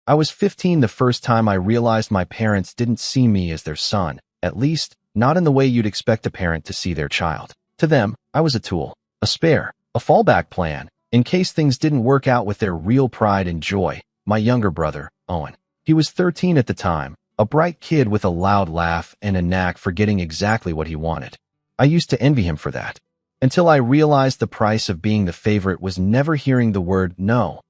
I was 15 the first time I realized my parents didn't see me as their son, at least, not in the way you'd expect a parent to see their child. To them, I was a tool, a spare, a fallback plan, in case things didn't work out with their real pride and joy. My younger brother, Owen. He was 13 at the time, a bright kid with a loud laugh and a knack for getting exactly what he wanted. I used to envy him for that, until I realized the price of being the favorite was never hearing the word no,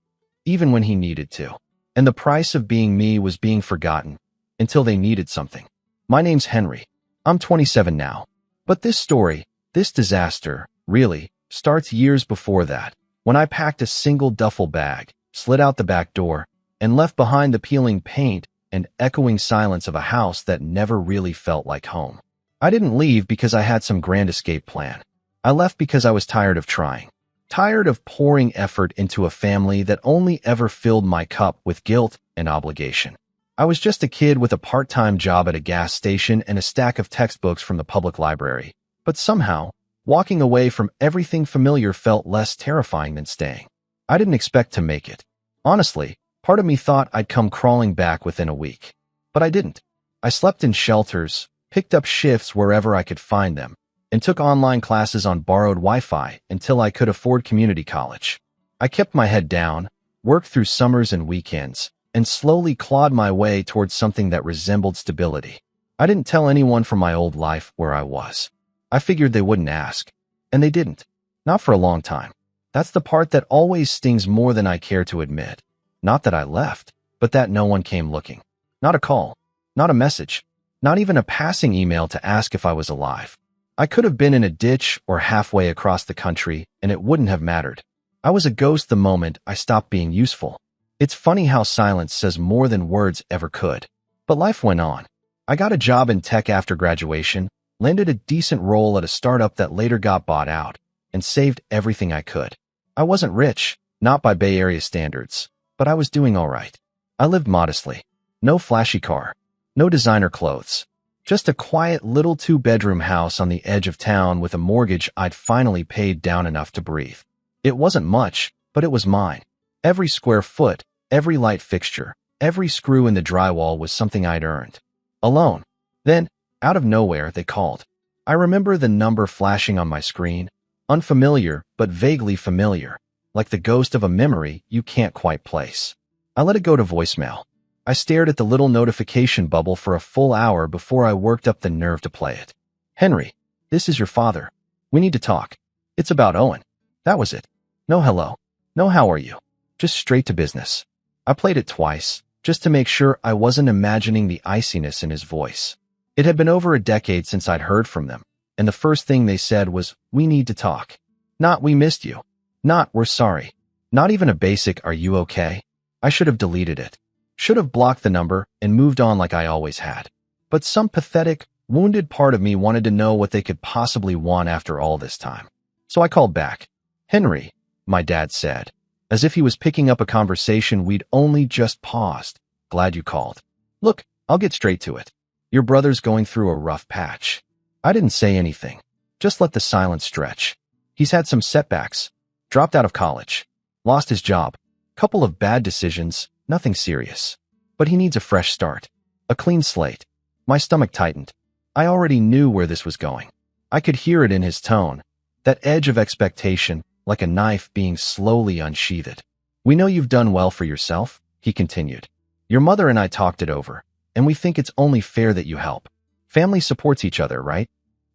even when he needed to. And the price of being me was being forgotten, until they needed something. My name's Henry. I'm 27 now. But this story, this disaster, really, starts years before that, when I packed a single duffel bag, slid out the back door, and left behind the peeling paint and echoing silence of a house that never really felt like home. I didn't leave because I had some grand escape plan. I left because I was tired of trying. Tired of pouring effort into a family that only ever filled my cup with guilt and obligation. I was just a kid with a part-time job at a gas station and a stack of textbooks from the public library. But somehow, walking away from everything familiar felt less terrifying than staying. I didn't expect to make it. Honestly, part of me thought I'd come crawling back within a week. But I didn't. I slept in shelters, picked up shifts wherever I could find them, and took online classes on borrowed Wi-Fi until I could afford community college. I kept my head down, worked through summers and weekends, and slowly clawed my way towards something that resembled stability. I didn't tell anyone from my old life where I was. I figured they wouldn't ask. And they didn't. Not for a long time. That's the part that always stings more than I care to admit. Not that I left, but that no one came looking. Not a call. Not a message. Not even a passing email to ask if I was alive. I could have been in a ditch or halfway across the country, and it wouldn't have mattered. I was a ghost the moment I stopped being useful. It's funny how silence says more than words ever could. But life went on. I got a job in tech after graduation, landed a decent role at a startup that later got bought out, and saved everything I could. I wasn't rich, not by Bay Area standards, but I was doing all right. I lived modestly. No flashy car. No designer clothes. Just a quiet little two-bedroom house on the edge of town with a mortgage I'd finally paid down enough to breathe. It wasn't much, but it was mine. Every square foot, every light fixture, every screw in the drywall was something I'd earned. Alone. Then, out of nowhere, they called. I remember the number flashing on my screen. Unfamiliar, but vaguely familiar. Like the ghost of a memory you can't quite place. I let it go to voicemail. I stared at the little notification bubble for a full hour before I worked up the nerve to play it. Henry, this is your father. We need to talk. It's about Owen. That was it. No hello. No how are you. Just straight to business. I played it twice, just to make sure I wasn't imagining the iciness in his voice. It had been over a decade since I'd heard from them, and the first thing they said was, "We need to talk." Not, "We missed you." Not, "We're sorry." Not even a basic, "Are you okay?" I should have deleted it. Should have blocked the number and moved on like I always had. But some pathetic, wounded part of me wanted to know what they could possibly want after all this time. So I called back. "Henry," my dad said, as if he was picking up a conversation we'd only just paused. "Glad you called. Look, I'll get straight to it. Your brother's going through a rough patch." I didn't say anything. Just let the silence stretch. He's had some setbacks. Dropped out of college. Lost his job. Couple of bad decisions. Nothing serious. But he needs a fresh start. A clean slate. My stomach tightened. I already knew where this was going. I could hear it in his tone. That edge of expectation, like a knife being slowly unsheathed. "We know you've done well for yourself," he continued. "Your mother and I talked it over, and we think it's only fair that you help. Family supports each other, right?"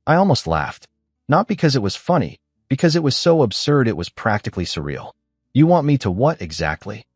I almost laughed. Not because it was funny, because it was so absurd it was practically surreal. "You want me to what exactly?"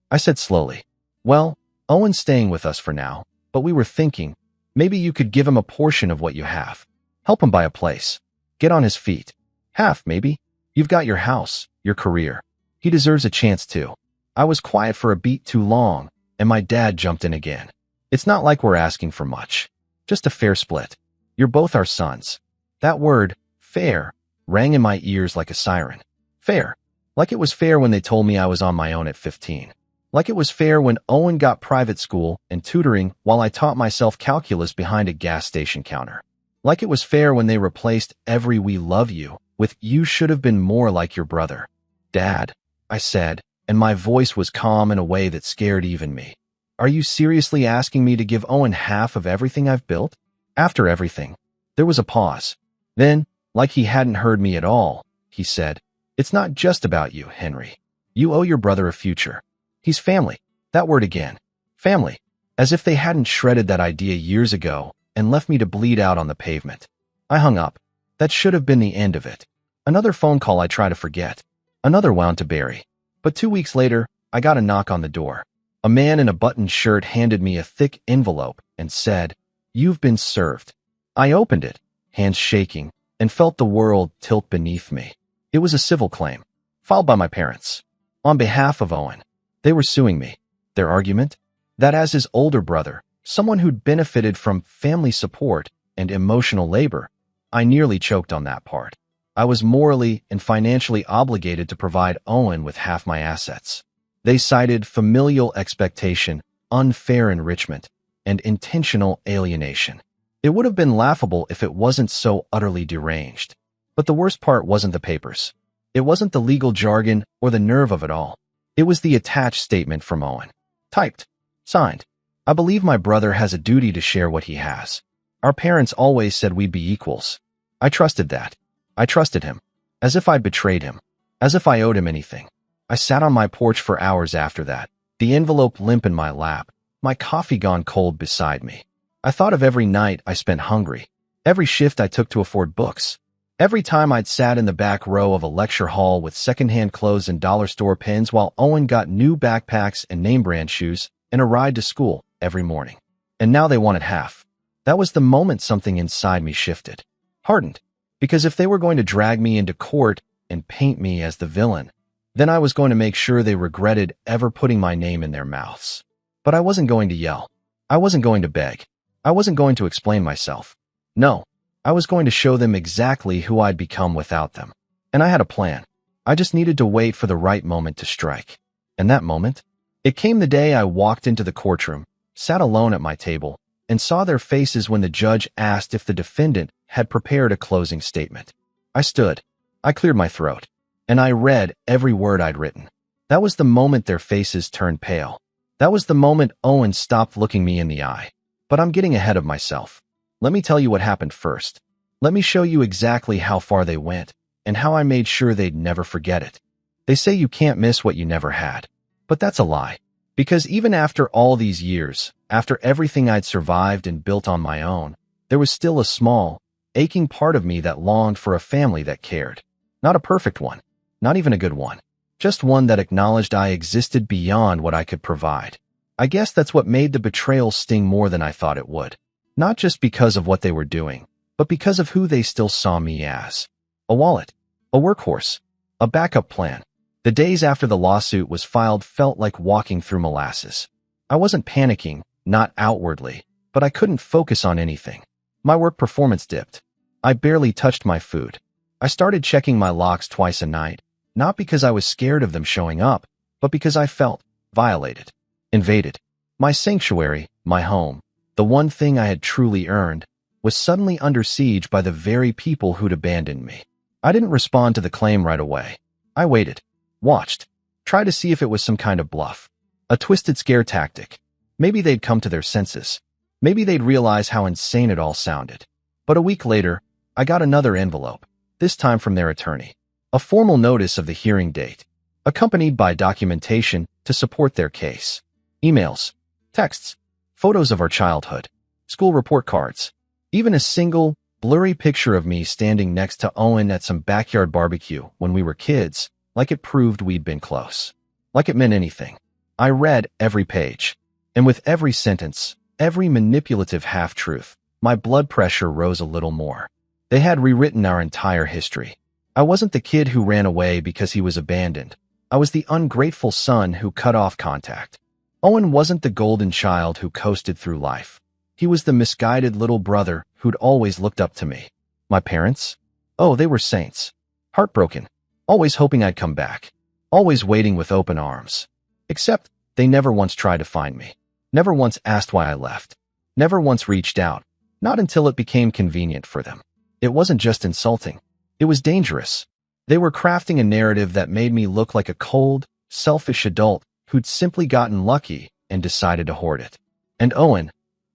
I said slowly. "Well, Owen's staying with us for now, but we were thinking, maybe you could give him a portion of what you have. Help him buy a place. Get on his feet. Half, maybe. You've got your house, your career. He deserves a chance too." I was quiet for a beat too long, and my dad jumped in again. "It's not like we're asking for much. Just a fair split. You're both our sons." That word, fair, rang in my ears like a siren. Fair. Like it was fair when they told me I was on my own at 15. Like it was fair when Owen got private school and tutoring while I taught myself calculus behind a gas station counter. Like it was fair when they replaced every "we love you" with "you should have been more like your brother." "Dad," I said, and my voice was calm in a way that scared even me. Are you seriously asking me to give Owen half of everything I've built? After everything. There was a pause. Then, like he hadn't heard me at all, he said, "It's not just about you, Henry. You owe your brother a future. He's family." That word again. Family. As if they hadn't shredded that idea years ago and left me to bleed out on the pavement. I hung up. That should have been the end of it. Another phone call I try to forget. Another wound to bury. But 2 weeks later, I got a knock on the door. A man in a buttoned shirt handed me a thick envelope and said, "You've been served." I opened it, hands shaking, and felt the world tilt beneath me. It was a civil claim, filed by my parents. On behalf of Owen. They were suing me. Their argument? That as his older brother, someone who'd benefited from family support and emotional labor, I nearly choked on that part. I was morally and financially obligated to provide Owen with half my assets. They cited familial expectation, unfair enrichment, and intentional alienation. It would have been laughable if it wasn't so utterly deranged. But the worst part wasn't the papers. It wasn't the legal jargon or the nerve of it all. It was the attached statement from Owen. Typed. Signed. I believe my brother has a duty to share what he has. Our parents always said we'd be equals. I trusted that. I trusted him. As if I'd betrayed him. As if I owed him anything. I sat on my porch for hours after that, the envelope limp in my lap, my coffee gone cold beside me. I thought of every night I spent hungry, every shift I took to afford books, every time I'd sat in the back row of a lecture hall with secondhand clothes and dollar store pens while Owen got new backpacks and name-brand shoes and a ride to school every morning. And now they wanted half. That was the moment something inside me shifted. Hardened. Because if they were going to drag me into court and paint me as the villain, then I was going to make sure they regretted ever putting my name in their mouths. But I wasn't going to yell. I wasn't going to beg. I wasn't going to explain myself. No, I was going to show them exactly who I'd become without them. And I had a plan. I just needed to wait for the right moment to strike. And that moment? It came the day I walked into the courtroom, sat alone at my table, and saw their faces when the judge asked if the defendant had prepared a closing statement. I stood. I cleared my throat. And I read every word I'd written. That was the moment their faces turned pale. That was the moment Owen stopped looking me in the eye. But I'm getting ahead of myself. Let me tell you what happened first. Let me show you exactly how far they went, and how I made sure they'd never forget it. They say you can't miss what you never had. But that's a lie. Because even after all these years, after everything I'd survived and built on my own, there was still a small, aching part of me that longed for a family that cared. Not a perfect one. Not even a good one. Just one that acknowledged I existed beyond what I could provide. I guess that's what made the betrayal sting more than I thought it would. Not just because of what they were doing, but because of who they still saw me as. A wallet. A workhorse. A backup plan. The days after the lawsuit was filed felt like walking through molasses. I wasn't panicking, not outwardly, but I couldn't focus on anything. My work performance dipped. I barely touched my food. I started checking my locks twice a night. Not because I was scared of them showing up, but because I felt violated, invaded. My sanctuary, my home, the one thing I had truly earned, was suddenly under siege by the very people who'd abandoned me. I didn't respond to the claim right away. I waited, watched, tried to see if it was some kind of bluff, a twisted scare tactic. Maybe they'd come to their senses. Maybe they'd realize how insane it all sounded. But a week later, I got another envelope, this time from their attorney. A formal notice of the hearing date, accompanied by documentation to support their case. Emails, texts, photos of our childhood, school report cards, even a single, blurry picture of me standing next to Owen at some backyard barbecue when we were kids, like it proved we'd been close. Like it meant anything. I read every page, and with every sentence, every manipulative half-truth, my blood pressure rose a little more. They had rewritten our entire history. I wasn't the kid who ran away because he was abandoned. I was the ungrateful son who cut off contact. Owen wasn't the golden child who coasted through life. He was the misguided little brother who'd always looked up to me. My parents? Oh, they were saints. Heartbroken. Always hoping I'd come back. Always waiting with open arms. Except they never once tried to find me. Never once asked why I left. Never once reached out. Not until it became convenient for them. It wasn't just insulting. It was dangerous. They were crafting a narrative that made me look like a cold, selfish adult who'd simply gotten lucky and decided to hoard it. And Owen,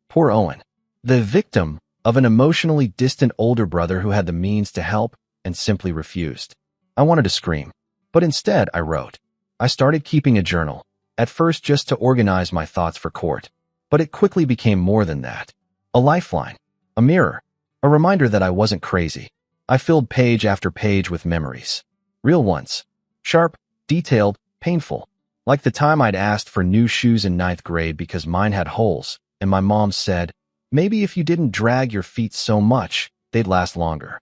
poor Owen, the victim of an emotionally distant older brother who had the means to help and simply refused. I wanted to scream, but instead I wrote. I started keeping a journal, at first just to organize my thoughts for court, but it quickly became more than that. A lifeline, a mirror, a reminder that I wasn't crazy. I filled page after page with memories. Real ones. Sharp, detailed, painful. Like the time I'd asked for new shoes in 9th grade because mine had holes, and my mom said, maybe if you didn't drag your feet so much, they'd last longer.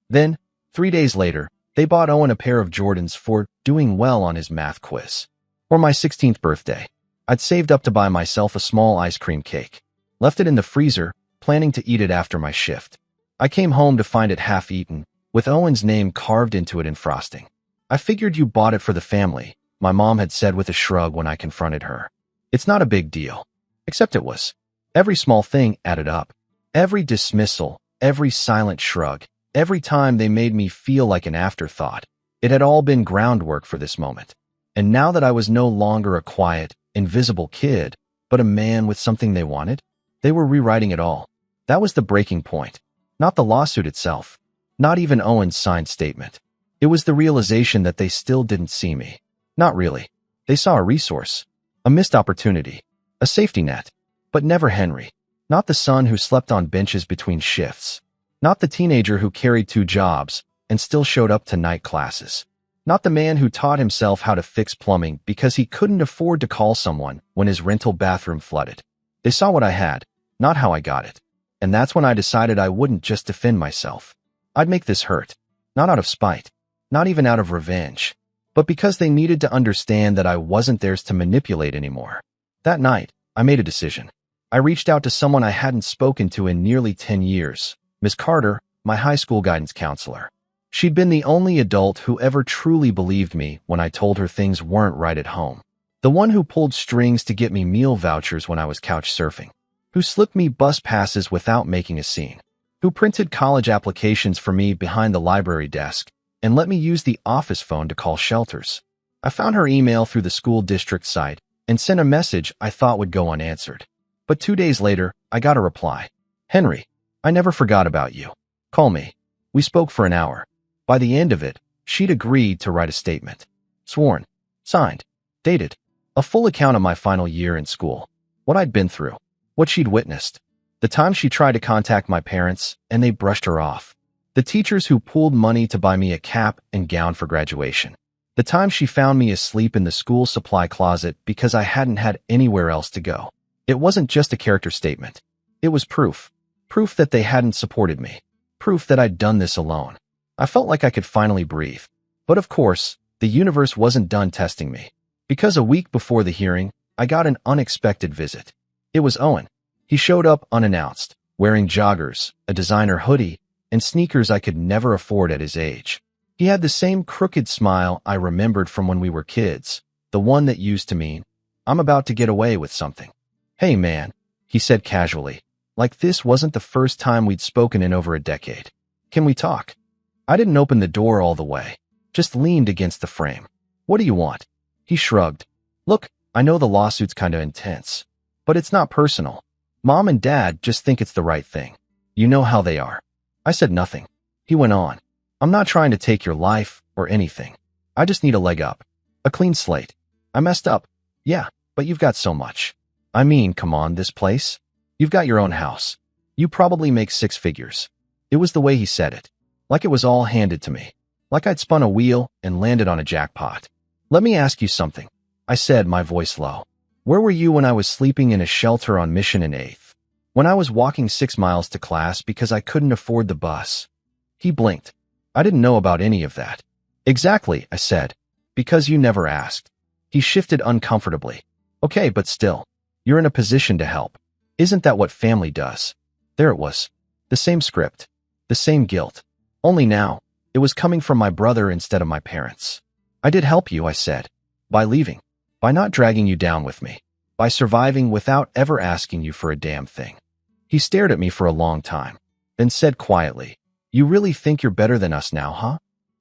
Then, 3 days later, they bought Owen a pair of Jordans for doing well on his math quiz. For my 16th birthday, I'd saved up to buy myself a small ice cream cake. Left it in the freezer, planning to eat it after my shift. I came home to find it half-eaten, with Owen's name carved into it in frosting. I figured you bought it for the family, my mom had said with a shrug when I confronted her. It's not a big deal. Except it was. Every small thing added up. Every dismissal, every silent shrug, every time they made me feel like an afterthought. It had all been groundwork for this moment. And now that I was no longer a quiet, invisible kid, but a man with something they wanted, they were rewriting it all. That was the breaking point. Not the lawsuit itself. Not even Owen's signed statement. It was the realization that they still didn't see me. Not really. They saw a resource, a missed opportunity, a safety net. But never Henry. Not the son who slept on benches between shifts. Not the teenager who carried 2 jobs and still showed up to night classes. Not the man who taught himself how to fix plumbing because he couldn't afford to call someone when his rental bathroom flooded. They saw what I had, not how I got it. And that's when I decided I wouldn't just defend myself. I'd make this hurt. Not out of spite. Not even out of revenge. But because they needed to understand that I wasn't theirs to manipulate anymore. That night, I made a decision. I reached out to someone I hadn't spoken to in nearly 10 years, Miss Carter, my high school guidance counselor. She'd been the only adult who ever truly believed me when I told her things weren't right at home. The one who pulled strings to get me meal vouchers when I was couch surfing. Who slipped me bus passes without making a scene. Who printed college applications for me behind the library desk and let me use the office phone to call shelters. I found her email through the school district site and sent a message I thought would go unanswered. But 2 days later, I got a reply. Henry, I never forgot about you. Call me. We spoke for an hour. By the end of it, she'd agreed to write a statement. Sworn. Signed. Dated. A full account of my final year in school. What I'd been through. What she'd witnessed. The time she tried to contact my parents, and they brushed her off. The teachers who pooled money to buy me a cap and gown for graduation. The time she found me asleep in the school supply closet because I hadn't had anywhere else to go. It wasn't just a character statement. It was proof. Proof that they hadn't supported me. Proof that I'd done this alone. I felt like I could finally breathe. But of course, the universe wasn't done testing me. Because a week before the hearing, I got an unexpected visit. It was Owen. He showed up unannounced, wearing joggers, a designer hoodie, and sneakers I could never afford at his age. He had the same crooked smile I remembered from when we were kids, the one that used to mean, I'm about to get away with something. Hey man, he said casually, like this wasn't the first time we'd spoken in over a decade. Can we talk? I didn't open the door all the way, just leaned against the frame. What do you want? He shrugged. Look, I know the lawsuit's kinda intense, but it's not personal. Mom and Dad just think it's the right thing. You know how they are. I said nothing. He went on. I'm not trying to take your life or anything. I just need a leg up. A clean slate. I messed up. Yeah, but you've got so much. I mean, come on, this place. You've got your own house. You probably make 6 figures. It was the way he said it. Like it was all handed to me. Like I'd spun a wheel and landed on a jackpot. Let me ask you something, I said, my voice low. Where were you when I was sleeping in a shelter on Mission and 8th? When I was walking 6 miles to class because I couldn't afford the bus? He blinked. I didn't know about any of that. Exactly, I said. Because you never asked. He shifted uncomfortably. Okay, but still. You're in a position to help. Isn't that what family does? There it was. The same script. The same guilt. Only now, it was coming from my brother instead of my parents. I did help you, I said. By leaving. By not dragging you down with me. By surviving without ever asking you for a damn thing. He stared at me for a long time, then said quietly, You really think you're better than us now, huh?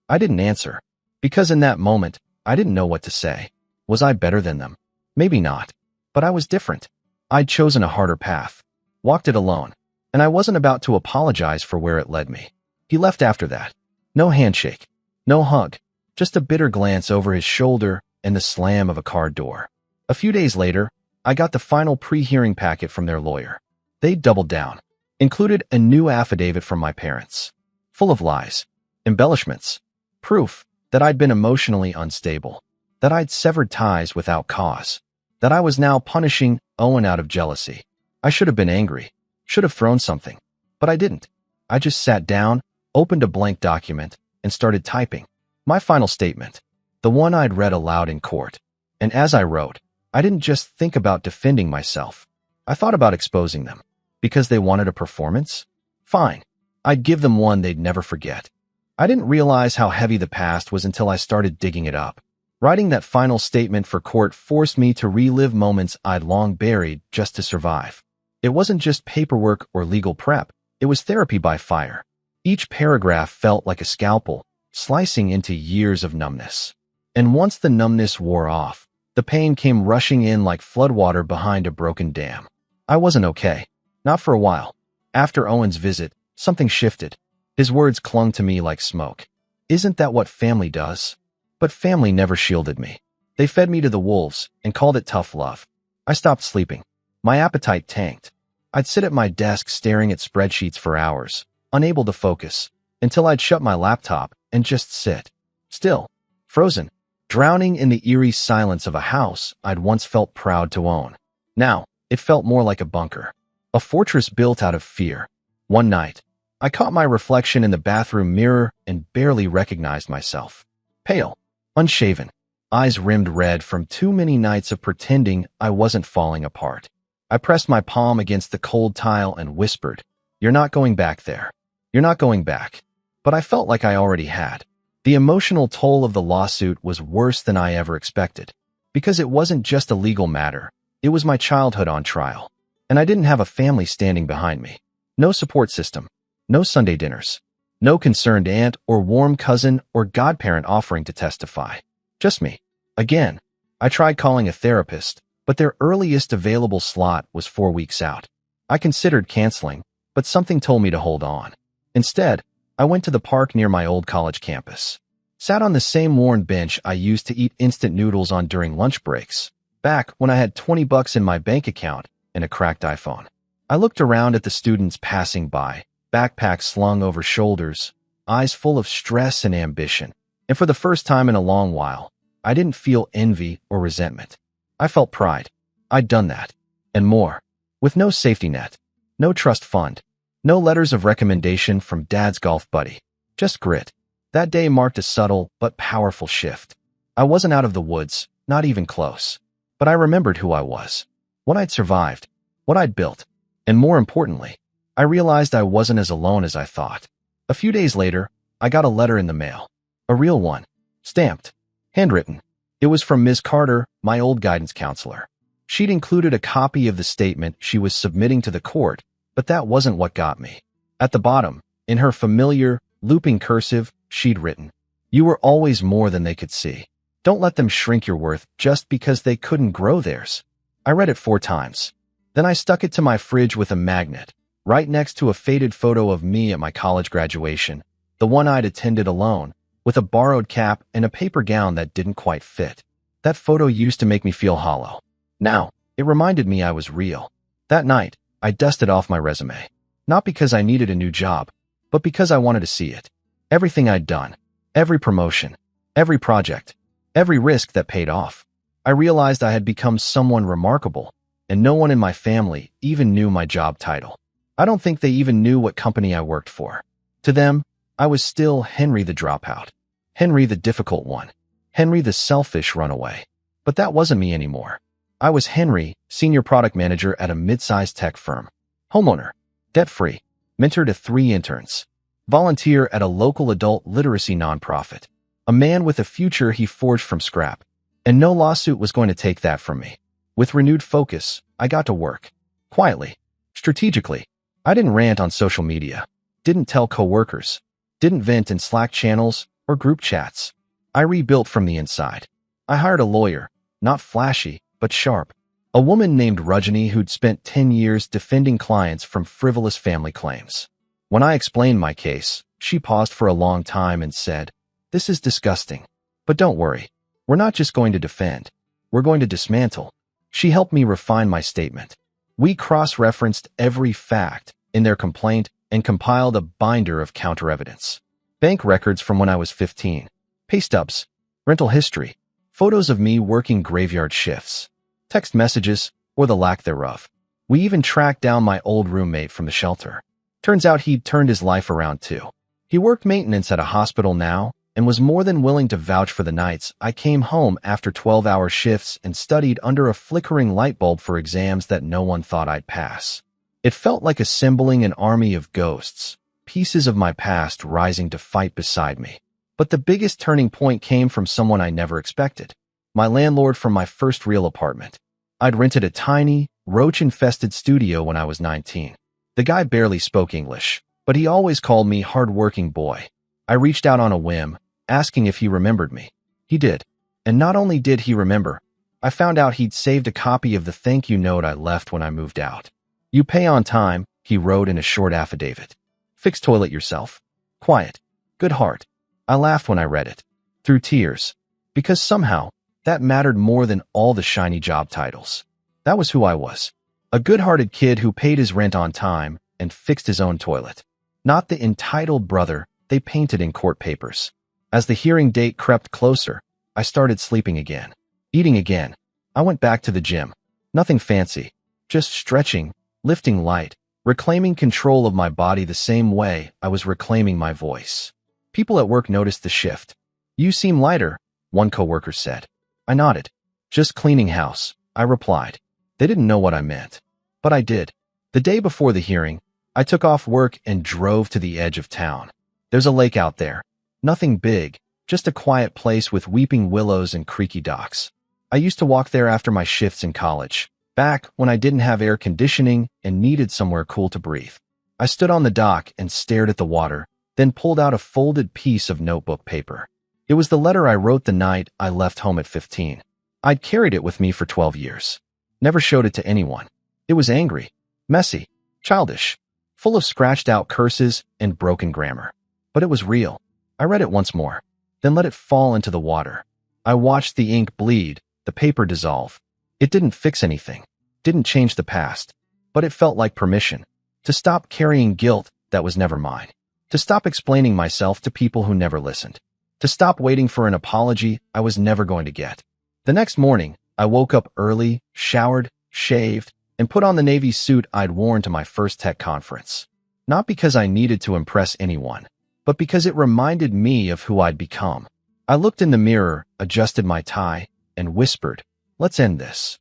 I didn't answer. Because in that moment, I didn't know what to say. Was I better than them? Maybe not. But I was different. I'd chosen a harder path, walked it alone, and I wasn't about to apologize for where it led me. He left after that. No handshake, no hug, just a bitter glance over his shoulder and the slam of a car door. A few days later, I got the final pre-hearing packet from their lawyer. They doubled down, included a new affidavit from my parents, full of lies, embellishments, proof that I'd been emotionally unstable, that I'd severed ties without cause, that I was now punishing Owen out of jealousy. I should have been angry, should have thrown something, but I didn't. I just sat down, opened a blank document, and started typing. My final statement, the one I'd read aloud in court. And as I wrote, I didn't just think about defending myself. I thought about exposing them. Because they wanted a performance? Fine. I'd give them one they'd never forget. I didn't realize how heavy the past was until I started digging it up. Writing that final statement for court forced me to relive moments I'd long buried just to survive. It wasn't just paperwork or legal prep. It was therapy by fire. Each paragraph felt like a scalpel, slicing into years of numbness. And once the numbness wore off, the pain came rushing in like floodwater behind a broken dam. I wasn't okay. Not for a while. After Owen's visit, something shifted. His words clung to me like smoke. Isn't that what family does? But family never shielded me. They fed me to the wolves and called it tough love. I stopped sleeping. My appetite tanked. I'd sit at my desk staring at spreadsheets for hours, unable to focus, until I'd shut my laptop and just sit. Still, frozen, drowning in the eerie silence of a house I'd once felt proud to own. Now, it felt more like a bunker. A fortress built out of fear. One night, I caught my reflection in the bathroom mirror and barely recognized myself. Pale, unshaven, eyes rimmed red from too many nights of pretending I wasn't falling apart. I pressed my palm against the cold tile and whispered, "You're not going back there. You're not going back." But I felt like I already had. The emotional toll of the lawsuit was worse than I ever expected. Because it wasn't just a legal matter, it was my childhood on trial. And I didn't have a family standing behind me. No support system. No Sunday dinners. No concerned aunt or warm cousin or godparent offering to testify. Just me. Again, I tried calling a therapist, but their earliest available slot was 4 weeks out. I considered canceling, but something told me to hold on. Instead, I went to the park near my old college campus. Sat on the same worn bench I used to eat instant noodles on during lunch breaks, back when I had $20 in my bank account and a cracked iPhone. I looked around at the students passing by, backpacks slung over shoulders, eyes full of stress and ambition. And for the first time in a long while, I didn't feel envy or resentment. I felt pride. I'd done that. And more. With no safety net. No trust fund. No letters of recommendation from Dad's golf buddy. Just grit. That day marked a subtle but powerful shift. I wasn't out of the woods, not even close. But I remembered who I was. What I'd survived, what I'd built, and more importantly, I realized I wasn't as alone as I thought. A few days later, I got a letter in the mail. A real one. Stamped. Handwritten. It was from Ms. Carter, my old guidance counselor. She'd included a copy of the statement she was submitting to the court, but that wasn't what got me. At the bottom, in her familiar, looping cursive, she'd written, "You were always more than they could see. Don't let them shrink your worth just because they couldn't grow theirs." I read it 4 times. Then I stuck it to my fridge with a magnet, right next to a faded photo of me at my college graduation, the one I'd attended alone, with a borrowed cap and a paper gown that didn't quite fit. That photo used to make me feel hollow. Now, it reminded me I was real. That night, I dusted off my resume. Not because I needed a new job, but because I wanted to see it. Everything I'd done, every promotion, every project, every risk that paid off. I realized I had become someone remarkable, and no one in my family even knew my job title. I don't think they even knew what company I worked for. To them, I was still Henry the dropout, Henry the difficult one, Henry the selfish runaway. But that wasn't me anymore. I was Henry, senior product manager at a mid-sized tech firm, homeowner, debt-free, mentor to 3 interns, volunteer at a local adult literacy nonprofit, a man with a future he forged from scrap. And no lawsuit was going to take that from me. With renewed focus, I got to work. Quietly. Strategically. I didn't rant on social media. Didn't tell coworkers. Didn't vent in Slack channels or group chats. I rebuilt from the inside. I hired a lawyer. Not flashy, but sharp. A woman named Rajani who'd spent 10 years defending clients from frivolous family claims. When I explained my case, she paused for a long time and said, "This is disgusting. But don't worry. We're not just going to defend. We're going to dismantle." She helped me refine my statement. We cross-referenced every fact in their complaint and compiled a binder of counter-evidence. Bank records from when I was 15, pay stubs, rental history, photos of me working graveyard shifts, text messages, or the lack thereof. We even tracked down my old roommate from the shelter. Turns out he'd turned his life around too. He worked maintenance at a hospital now and was more than willing to vouch for the nights I came home after 12-hour shifts and studied under a flickering light bulb for exams that no one thought I'd pass. It felt like assembling an army of ghosts, pieces of my past rising to fight beside me. But the biggest turning point came from someone I never expected. My landlord from my first real apartment. I'd rented a tiny, roach-infested studio when I was 19. The guy barely spoke English, but he always called me hard-working boy. I reached out on a whim, asking if he remembered me. He did. And not only did he remember, I found out he'd saved a copy of the thank you note I left when I moved out. "You pay on time," he wrote in a short affidavit. "Fix toilet yourself. Quiet. Good heart." I laughed when I read it, through tears, because somehow that mattered more than all the shiny job titles. That was who I was. A good-hearted kid who paid his rent on time and fixed his own toilet. Not the entitled brother they painted in court papers. As the hearing date crept closer, I started sleeping again, eating again. I went back to the gym. Nothing fancy, just stretching, lifting light, reclaiming control of my body the same way I was reclaiming my voice. People at work noticed the shift. "You seem lighter," one coworker said. I nodded. "Just cleaning house," I replied. They didn't know what I meant, but I did. The day before the hearing, I took off work and drove to the edge of town. There's a lake out there. Nothing big, just a quiet place with weeping willows and creaky docks. I used to walk there after my shifts in college, back when I didn't have air conditioning and needed somewhere cool to breathe. I stood on the dock and stared at the water, then pulled out a folded piece of notebook paper. It was the letter I wrote the night I left home at 15. I'd carried it with me for 12 years. Never showed it to anyone. It was angry, messy, childish, full of scratched-out curses and broken grammar. But it was real. I read it once more, then let it fall into the water. I watched the ink bleed, the paper dissolve. It didn't fix anything, didn't change the past, but it felt like permission to stop carrying guilt that was never mine, to stop explaining myself to people who never listened, to stop waiting for an apology I was never going to get. The next morning, I woke up early, showered, shaved, and put on the Navy suit I'd worn to my first tech conference. Not because I needed to impress anyone, but because it reminded me of who I'd become. I looked in the mirror, adjusted my tie, and whispered, "Let's end this."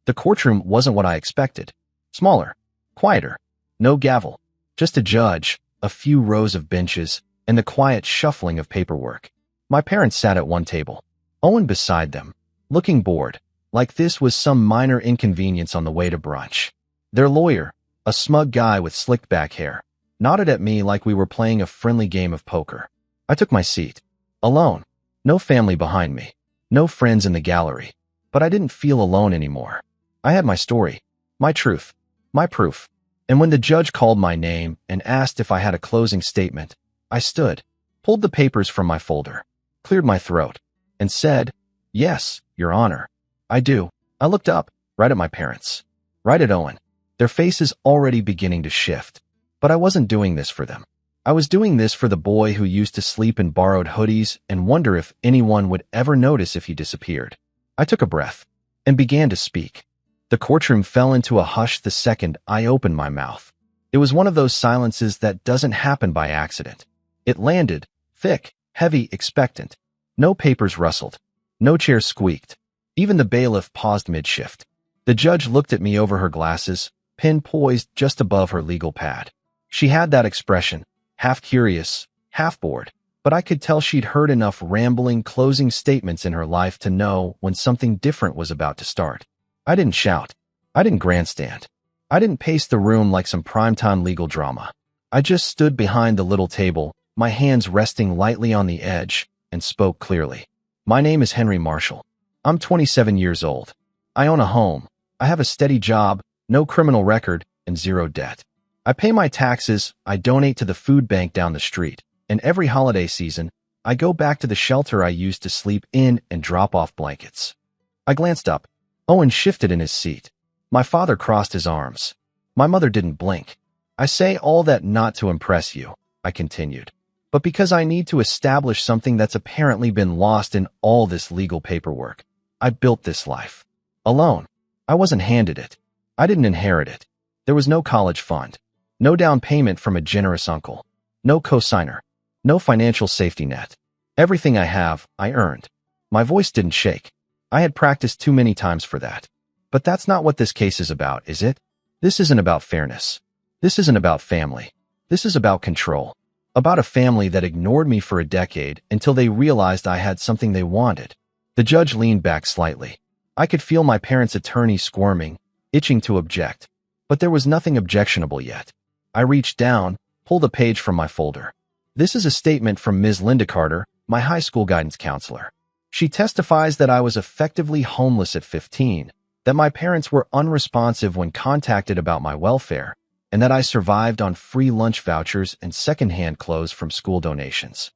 The courtroom wasn't what I expected. Smaller, quieter, no gavel, just a judge, a few rows of benches, and the quiet shuffling of paperwork. My parents sat at one table, Owen beside them, looking bored, like this was some minor inconvenience on the way to brunch. Their lawyer, a smug guy with slicked back hair, nodded at me like we were playing a friendly game of poker. I took my seat, alone, no family behind me, no friends in the gallery, but I didn't feel alone anymore. I had my story, my truth, my proof. And when the judge called my name and asked if I had a closing statement, I stood, pulled the papers from my folder, cleared my throat, and said, "Yes, Your Honor, I do." I looked up, right at my parents, right at Owen, their faces already beginning to shift. But I wasn't doing this for them. I was doing this for the boy who used to sleep in borrowed hoodies and wonder if anyone would ever notice if he disappeared. I took a breath and began to speak. The courtroom fell into a hush the second I opened my mouth. It was one of those silences that doesn't happen by accident. It landed, thick, heavy, expectant. No papers rustled. No chair squeaked. Even the bailiff paused mid-shift. The judge looked at me over her glasses, pen poised just above her legal pad. She had that expression, half curious, half bored, but I could tell she'd heard enough rambling closing statements in her life to know when something different was about to start. I didn't shout. I didn't grandstand. I didn't pace the room like some primetime legal drama. I just stood behind the little table, my hands resting lightly on the edge, and spoke clearly. "My name is Henry Marshall. I'm 27 years old. I own a home. I have a steady job, no criminal record, and zero debt. I pay my taxes, I donate to the food bank down the street, and every holiday season, I go back to the shelter I used to sleep in and drop off blankets. I glanced up. Owen shifted in his seat. My father crossed his arms. My mother didn't blink. I say all that not to impress you, I continued, but because I need to establish something that's apparently been lost in all this legal paperwork. I built this life. Alone. I wasn't handed it. I didn't inherit it. There was no college fund. No down payment from a generous uncle. No cosigner. No financial safety net. Everything I have, I earned. My voice didn't shake. I had practiced too many times for that. But that's not what this case is about, is it? This isn't about fairness. This isn't about family. This is about control. About a family that ignored me for a decade until they realized I had something they wanted. The judge leaned back slightly. I could feel my parents' attorney squirming, itching to object. But there was nothing objectionable yet. I reached down, pulled a page from my folder. This is a statement from Ms. Linda Carter, my high school guidance counselor. She testifies that I was effectively homeless at 15, that my parents were unresponsive when contacted about my welfare, and that I survived on free lunch vouchers and secondhand clothes from school donations.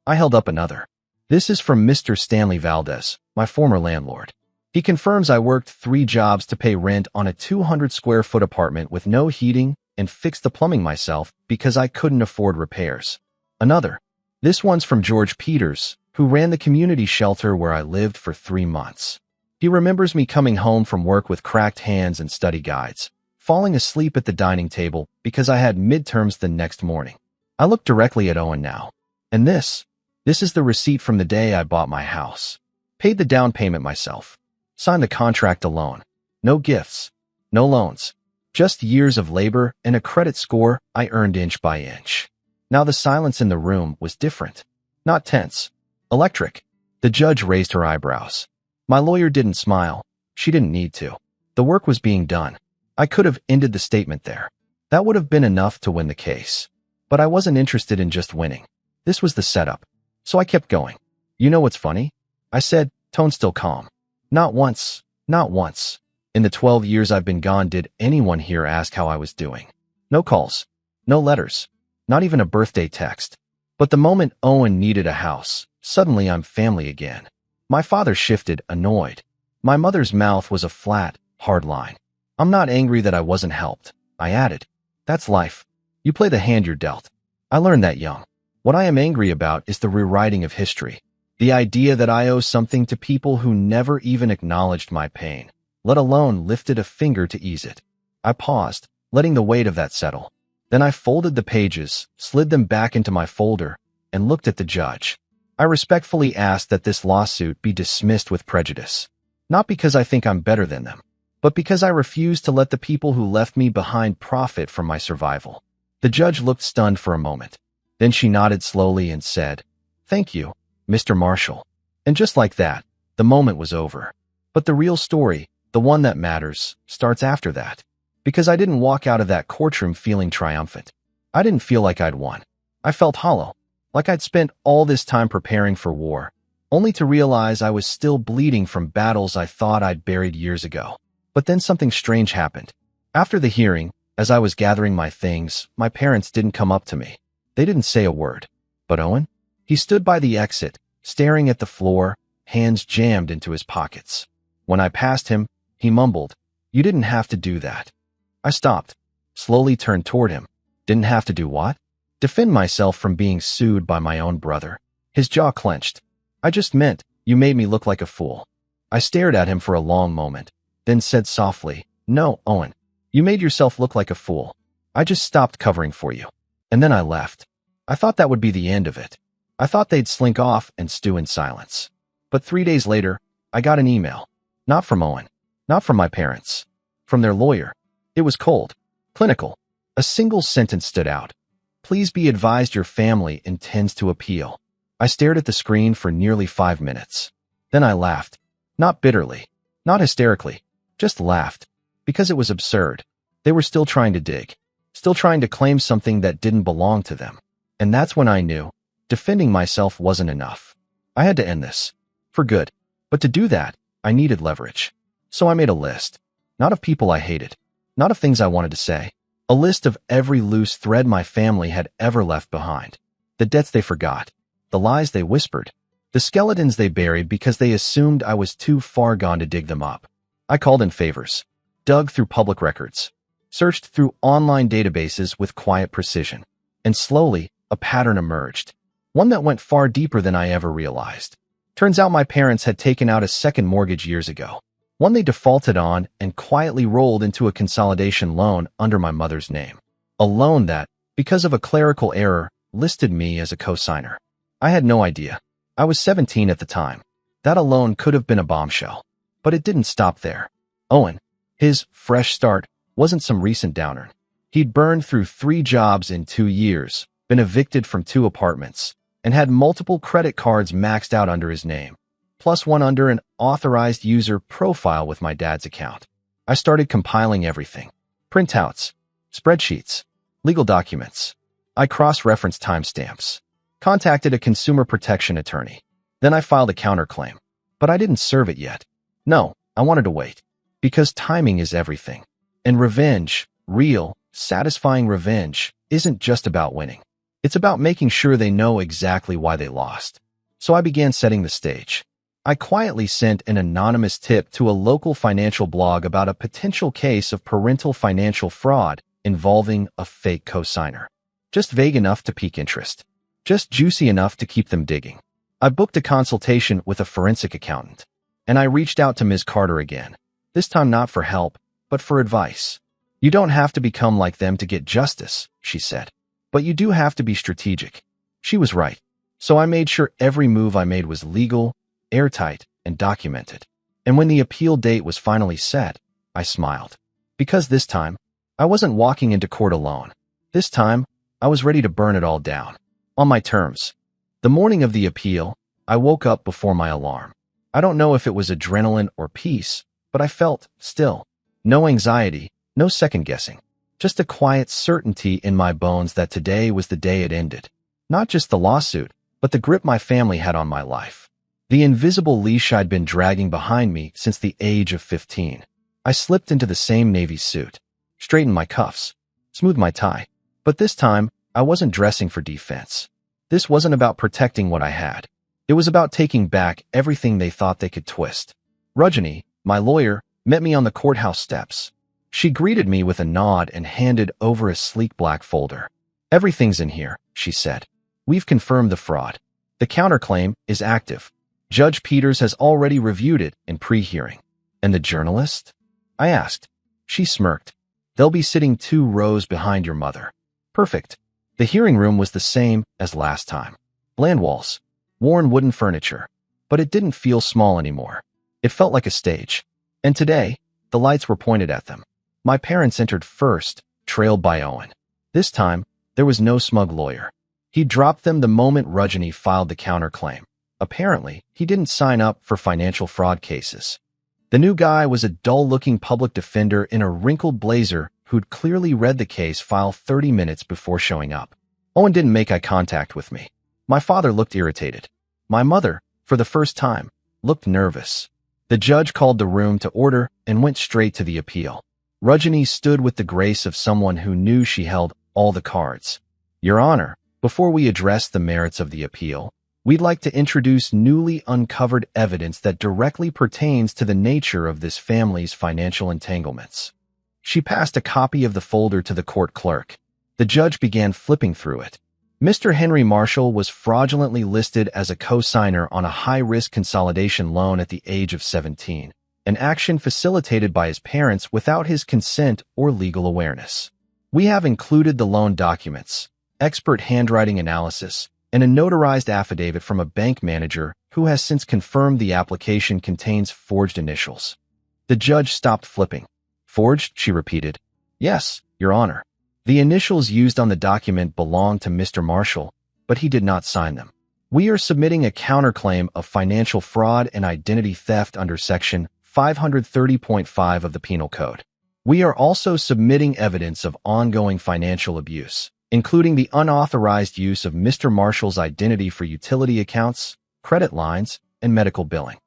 I held up another. This is from Mr. Stanley Valdez, my former landlord. He confirms I worked 3 jobs to pay rent on a 200-square-foot apartment with no heating and fixed the plumbing myself because I couldn't afford repairs. Another. This one's from George Peters, who ran the community shelter where I lived for 3 months. He remembers me coming home from work with cracked hands and study guides, falling asleep at the dining table because I had midterms the next morning. I looked directly at Owen now. And this is the receipt from the day I bought my house. Paid the down payment myself. Signed the contract alone. No gifts. No loans. Just years of labor and a credit score I earned inch by inch. Now the silence in the room was different. Not tense. Electric. The judge raised her eyebrows. My lawyer didn't smile. She didn't need to. The work was being done. I could have ended the statement there. That would have been enough to win the case. But I wasn't interested in just winning. This was the setup. So I kept going. You know what's funny? I said, tone still calm. Not once. Not once. In the 12 years I've been gone, did anyone here ask how I was doing? No calls. No letters. Not even a birthday text. But the moment Owen needed a house, suddenly I'm family again. My father shifted, annoyed. My mother's mouth was a flat, hard line. I'm not angry that I wasn't helped. I added. That's life. You play the hand you're dealt. I learned that young. What I am angry about is the rewriting of history. The idea that I owe something to people who never even acknowledged my pain, let alone lifted a finger to ease it. I paused, letting the weight of that settle. Then I folded the pages, slid them back into my folder, and looked at the judge. I respectfully asked that this lawsuit be dismissed with prejudice. Not because I think I'm better than them, but because I refuse to let the people who left me behind profit from my survival. The judge looked stunned for a moment. Then she nodded slowly and said, "Thank you, Mr. Marshall." And just like that, the moment was over. But the real story, the one that matters, starts after that. Because I didn't walk out of that courtroom feeling triumphant. I didn't feel like I'd won. I felt hollow, like I'd spent all this time preparing for war, only to realize I was still bleeding from battles I thought I'd buried years ago. But then something strange happened. After the hearing, as I was gathering my things, my parents didn't come up to me. They didn't say a word. But Owen? He stood by the exit, staring at the floor, hands jammed into his pockets. When I passed him, he mumbled, "You didn't have to do that." I stopped, slowly turned toward him. Didn't have to do what? Defend myself from being sued by my own brother. His jaw clenched. I just meant, you made me look like a fool. I stared at him for a long moment, then said softly, "No, Owen, you made yourself look like a fool. I just stopped covering for you." And then I left. I thought that would be the end of it. I thought they'd slink off and stew in silence. But 3 days later, I got an email. Not from Owen. Not from my parents. From their lawyer. It was cold. Clinical. A single sentence stood out. "Please be advised your family intends to appeal." I stared at the screen for nearly 5 minutes. Then I laughed. Not bitterly. Not hysterically. Just laughed. Because it was absurd. They were still trying to dig. Still trying to claim something that didn't belong to them. And that's when I knew. Defending myself wasn't enough. I had to end this. For good. But to do that, I needed leverage. So I made a list. Not of people I hated. Not of things I wanted to say. A list of every loose thread my family had ever left behind. The debts they forgot. The lies they whispered. The skeletons they buried because they assumed I was too far gone to dig them up. I called in favors. Dug through public records. Searched through online databases with quiet precision. And slowly, a pattern emerged. One that went far deeper than I ever realized. Turns out my parents had taken out a second mortgage years ago. One they defaulted on and quietly rolled into a consolidation loan under my mother's name. A loan that, because of a clerical error, listed me as a co-signer. I had no idea. I was 17 at the time. That alone could have been a bombshell. But it didn't stop there. Owen, his fresh start, wasn't some recent downer. He'd burned through 3 jobs in 2 years, been evicted from 2 apartments, and had multiple credit cards maxed out under his name, plus one under an authorized user profile with my dad's account. I started compiling everything. Printouts, spreadsheets, legal documents. I cross-referenced timestamps. Contacted a consumer protection attorney. Then I filed a counterclaim. But I didn't serve it yet. No, I wanted to wait. Because timing is everything. And revenge, real, satisfying revenge, isn't just about winning. It's about making sure they know exactly why they lost. So I began setting the stage. I quietly sent an anonymous tip to a local financial blog about a potential case of parental financial fraud involving a fake co-signer. Just vague enough to pique interest. Just juicy enough to keep them digging. I booked a consultation with a forensic accountant. And I reached out to Ms. Carter again. This time not for help, but for advice. You don't have to become like them to get justice, she said. But you do have to be strategic. She was right. So I made sure every move I made was legal, airtight, and documented. And when the appeal date was finally set, I smiled. Because this time, I wasn't walking into court alone. This time, I was ready to burn it all down. On my terms. The morning of the appeal, I woke up before my alarm. I don't know if it was adrenaline or peace, but I felt, still, no anxiety, no second-guessing. Just a quiet certainty in my bones that today was the day it ended. Not just the lawsuit, but the grip my family had on my life. The invisible leash I'd been dragging behind me since the age of 15. I slipped into the same Navy suit, straightened my cuffs, smoothed my tie. But this time, I wasn't dressing for defense. This wasn't about protecting what I had. It was about taking back everything they thought they could twist. Rajani, my lawyer, met me on the courthouse steps. She greeted me with a nod and handed over a sleek black folder. Everything's in here, she said. We've confirmed the fraud. The counterclaim is active. Judge Peters has already reviewed it in pre-hearing. And the journalist? I asked. She smirked. They'll be sitting 2 rows behind your mother. Perfect. The hearing room was the same as last time. Bland walls, worn wooden furniture. But it didn't feel small anymore. It felt like a stage. And today, the lights were pointed at them. My parents entered first, trailed by Owen. This time, there was no smug lawyer. He dropped them the moment Rajani filed the counterclaim. Apparently, he didn't sign up for financial fraud cases. The new guy was a dull-looking public defender in a wrinkled blazer who'd clearly read the case file 30 minutes before showing up. Owen didn't make eye contact with me. My father looked irritated. My mother, for the first time, looked nervous. The judge called the room to order and went straight to the appeal. Rajani stood with the grace of someone who knew she held all the cards. Your Honor, before we address the merits of the appeal, we'd like to introduce newly uncovered evidence that directly pertains to the nature of this family's financial entanglements. She passed a copy of the folder to the court clerk. The judge began flipping through it. Mr. Henry Marshall was fraudulently listed as a co-signer on a high-risk consolidation loan at the age of 17, an action facilitated by his parents without his consent or legal awareness. We have included the loan documents, expert handwriting analysis, and a notarized affidavit from a bank manager who has since confirmed the application contains forged initials. The judge stopped flipping. Forged, she repeated. Yes, Your Honor. The initials used on the document belong to Mr. Marshall, but he did not sign them. We are submitting a counterclaim of financial fraud and identity theft under Section 530.5 of the Penal Code. We are also submitting evidence of ongoing financial abuse, including the unauthorized use of Mr. Marshall's identity for utility accounts, credit lines, and medical billing.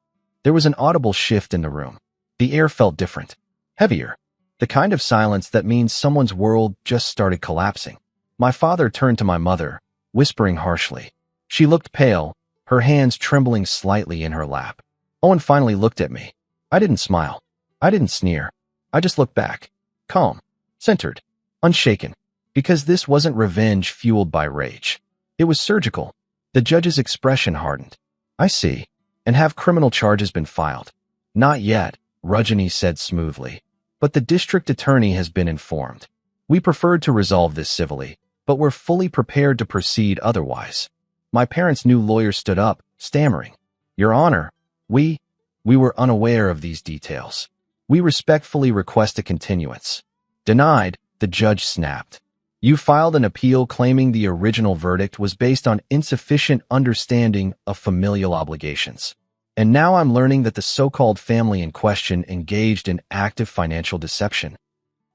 There was an audible shift in the room. The air felt different. Heavier. The kind of silence that means someone's world just started collapsing. My father turned to my mother, whispering harshly. She looked pale, her hands trembling slightly in her lap. Owen finally looked at me. I didn't smile. I didn't sneer. I just looked back. Calm. Centered. Unshaken. Because this wasn't revenge fueled by rage. It was surgical. The judge's expression hardened. I see. And have criminal charges been filed? Not yet, Rajani said smoothly. But the district attorney has been informed. We preferred to resolve this civilly, but we're fully prepared to proceed otherwise. My parents' new lawyer stood up, stammering. Your Honor, we were unaware of these details. We respectfully request a continuance. Denied, the judge snapped. You filed an appeal claiming the original verdict was based on insufficient understanding of familial obligations. And now I'm learning that the so-called family in question engaged in active financial deception.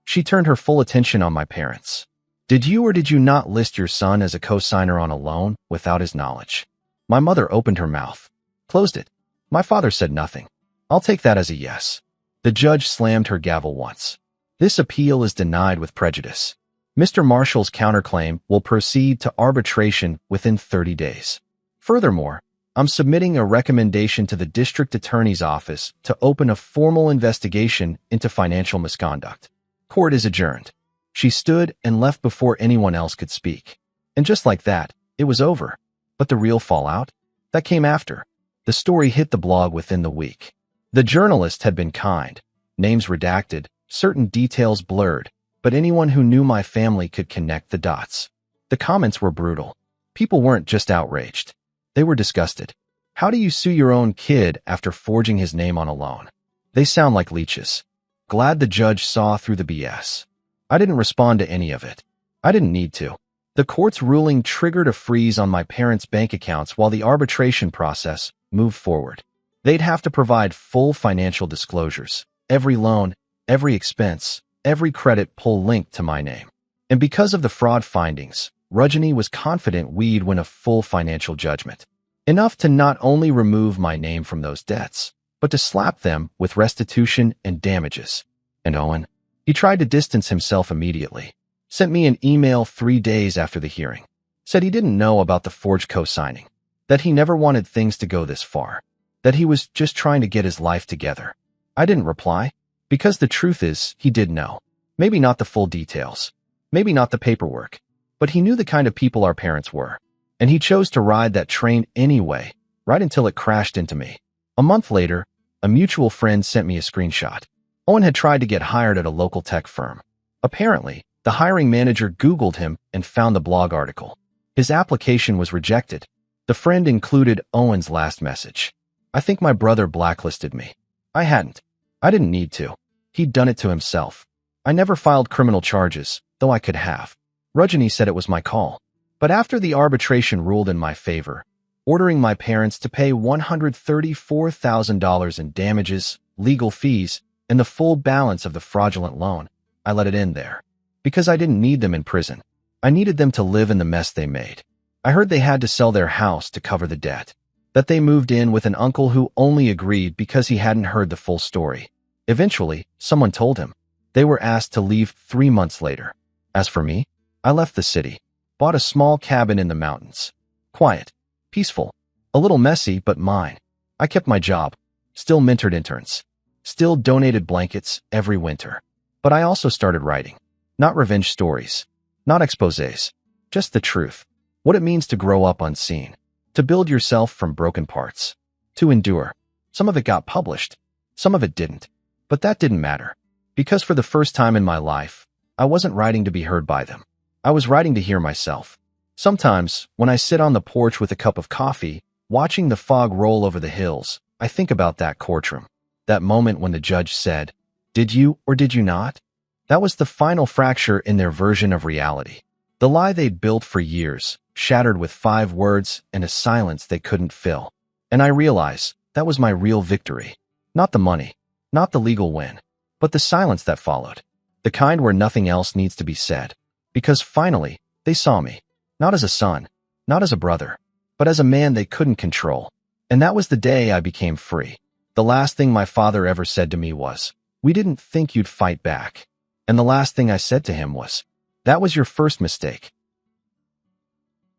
She turned her full attention on my parents. Did you or did you not list your son as a co-signer on a loan without his knowledge? My mother opened her mouth, closed it. My father said nothing. I'll take that as a yes. The judge slammed her gavel once. This appeal is denied with prejudice. Mr. Marshall's counterclaim will proceed to arbitration within 30 days. Furthermore, I'm submitting a recommendation to the district attorney's office to open a formal investigation into financial misconduct. Court is adjourned. She stood and left before anyone else could speak. And just like that, it was over. But the real fallout? That came after. The story hit the blog within the week. The journalist had been kind. Names redacted, certain details blurred, but anyone who knew my family could connect the dots. The comments were brutal. People weren't just outraged. They were disgusted. How do you sue your own kid after forging his name on a loan? They sound like leeches. Glad the judge saw through the BS. I didn't respond to any of it. I didn't need to. The court's ruling triggered a freeze on my parents' bank accounts while the arbitration process moved forward. They'd have to provide full financial disclosures. Every loan, every expense, every credit pull linked to my name. And because of the fraud findings, Rajani was confident we'd win a full financial judgment. Enough to not only remove my name from those debts, but to slap them with restitution and damages. And Owen? He tried to distance himself immediately. Sent me an email 3 days after the hearing. Said he didn't know about the forged co-signing. That he never wanted things to go this far. That he was just trying to get his life together. I didn't reply. Because the truth is, he did know. Maybe not the full details. Maybe not the paperwork. But he knew the kind of people our parents were. And he chose to ride that train anyway, right until it crashed into me. A month later, a mutual friend sent me a screenshot. Owen had tried to get hired at a local tech firm. Apparently, the hiring manager Googled him and found the blog article. His application was rejected. The friend included Owen's last message. I think my brother blacklisted me. I hadn't. I didn't need to. He'd done it to himself. I never filed criminal charges, though I could have. Rajani said it was my call. But after the arbitration ruled in my favor, ordering my parents to pay $134,000 in damages, legal fees, and the full balance of the fraudulent loan, I let it end there. Because I didn't need them in prison. I needed them to live in the mess they made. I heard they had to sell their house to cover the debt. That they moved in with an uncle who only agreed because he hadn't heard the full story. Eventually, someone told him. They were asked to leave 3 months later. As for me, I left the city, bought a small cabin in the mountains. Quiet, peaceful, a little messy, but mine. I kept my job, still mentored interns, still donated blankets every winter. But I also started writing. Not revenge stories, not exposés, just the truth. What it means to grow up unseen, to build yourself from broken parts, to endure. Some of it got published, some of it didn't. But that didn't matter. Because for the first time in my life, I wasn't writing to be heard by them. I was writing to hear myself. Sometimes, when I sit on the porch with a cup of coffee, watching the fog roll over the hills, I think about that courtroom. That moment when the judge said, "Did you or did you not?" That was the final fracture in their version of reality. The lie they'd built for years, shattered with 5 words and a silence they couldn't fill. And I realize that was my real victory. Not the money, not the legal win, but the silence that followed. The kind where nothing else needs to be said. Because finally, they saw me. Not as a son, not as a brother, but as a man they couldn't control. And that was the day I became free. The last thing my father ever said to me was, We didn't think you'd fight back. And the last thing I said to him was, that was your first mistake.